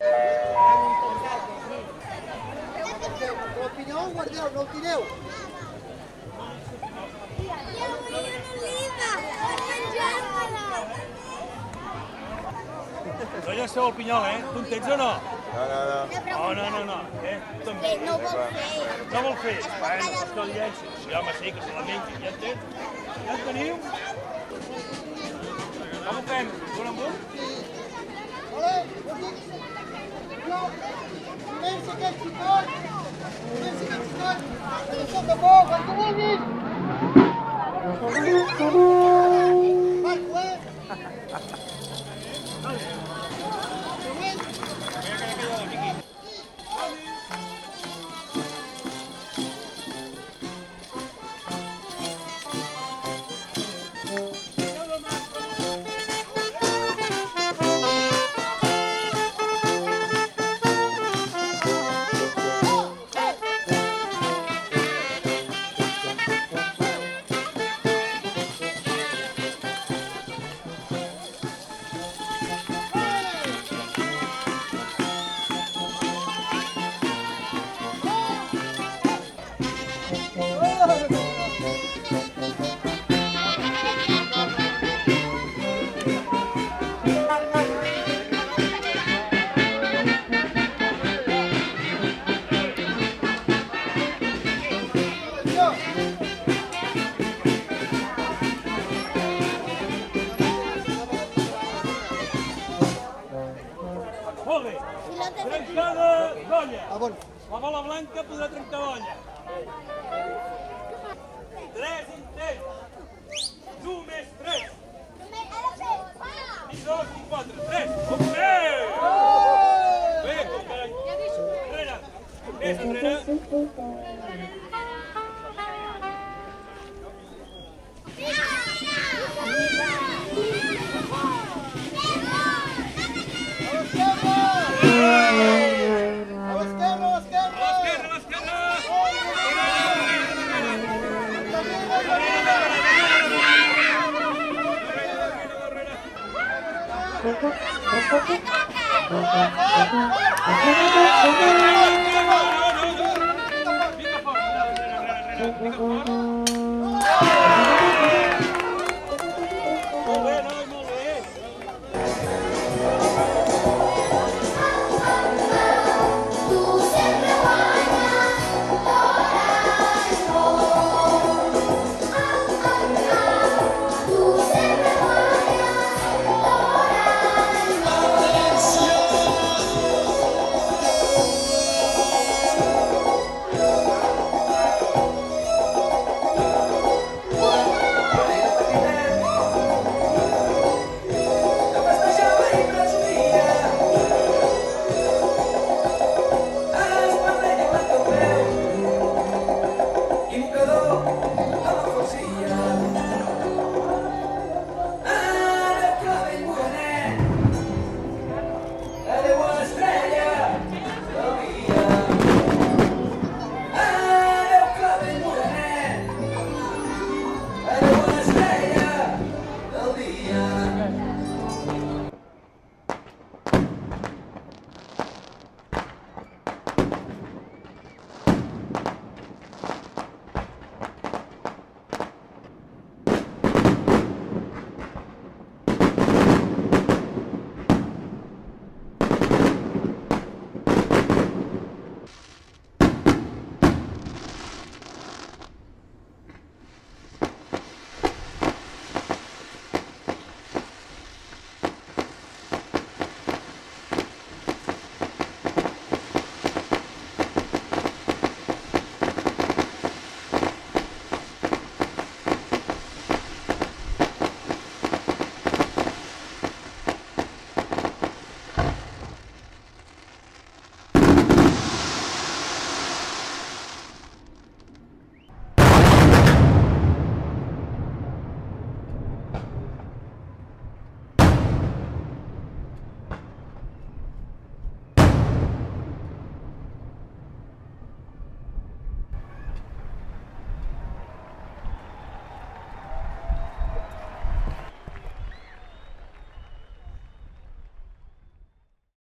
El pinyó el guardeu, no el tireu. Jo vull una oliva per menjar-me-la. No llanceu el pinyol, Tu en tens o no? No. Tu també? No vol fer. No vol fer? Bueno, és que el llenci. Sí, home, sí, que se la mengi. Ja en tens? Ja en teniu? Com ho fem? D'un en un? Vale, jo dic... Comença aquest xicot. Que sóc a poc, quan tu vulguis. Marco, Molt bé. Trencada d'olla. Ah, bon. La bola blanca podrà trencar l'olla. 3 intents. 1 més 3. I 2 i 4. 3. Bé! Bé, enrere. Més enrere. Fica fora.